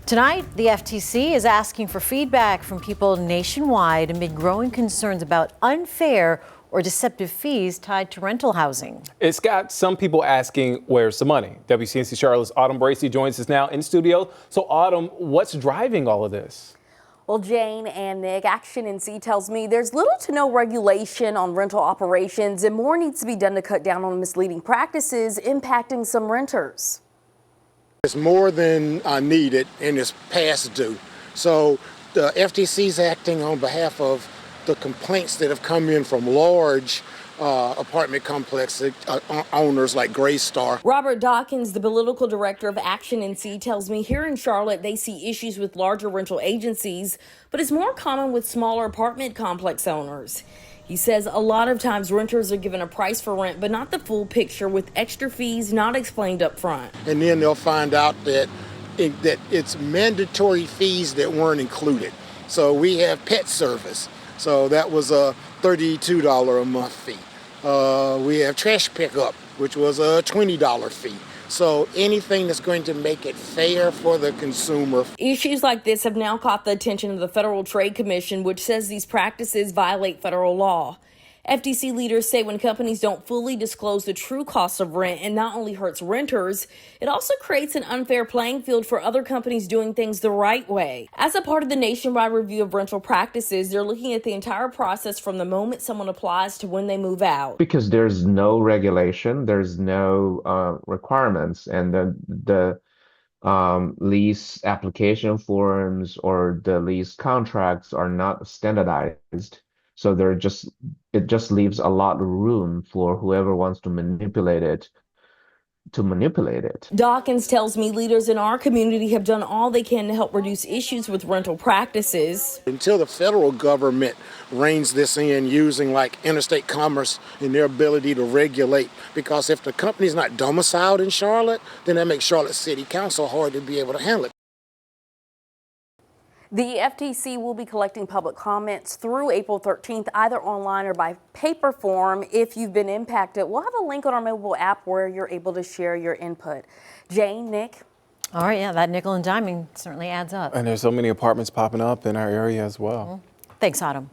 Tonight, the FTC is asking for feedback from people nationwide amid growing concerns about unfair or deceptive fees tied to rental housing. It's got some people asking, where's the money? WCNC Charlotte's Autumn Bracey joins us now in studio. So Autumn, what's driving all of this? Well, Jane and Nick, Action NC tells me there's little to no regulation on rental operations and more needs to be done to cut down on misleading practices impacting some renters. It's more than needed and it's past due. So the FTC is acting on behalf of the complaints that have come in from large apartment complex owners like Greystar. Robert Dawkins, the political director of Action NC, tells me here in Charlotte they see issues with larger rental agencies, but it's more common with smaller apartment complex owners. He says a lot of times renters are given a price for rent, but not the full picture, with extra fees not explained up front. And then they'll find out that it's mandatory fees that weren't included. So we have pet service. So that was a $32 a month fee. We have trash pickup, which was a $20 fee. So anything that's going to make it fair for the consumer. Issues like this have now caught the attention of the Federal Trade Commission, which says these practices violate federal law. FTC leaders say when companies don't fully disclose the true cost of rent, it not only hurts renters, it also creates an unfair playing field for other companies doing things the right way. As a part of the nationwide review of rental practices, they're looking at the entire process from the moment someone applies to when they move out. Because there's no regulation, there's no requirements, and the lease application forms or the lease contracts are not standardized. So it just leaves a lot of room for whoever wants to manipulate it. Dawkins tells me leaders in our community have done all they can to help reduce issues with rental practices. Until the federal government reins this in using like interstate commerce and their ability to regulate, because if the company's not domiciled in Charlotte, then that makes Charlotte City Council hard to be able to handle it. The FTC will be collecting public comments through April 13th, either online or by paper form. If you've been impacted, we'll have a link on our mobile app where you're able to share your input. Jane, Nick? All right, yeah, that nickel and diming certainly adds up. And there's so many apartments popping up in our area as well. Thanks, Autumn.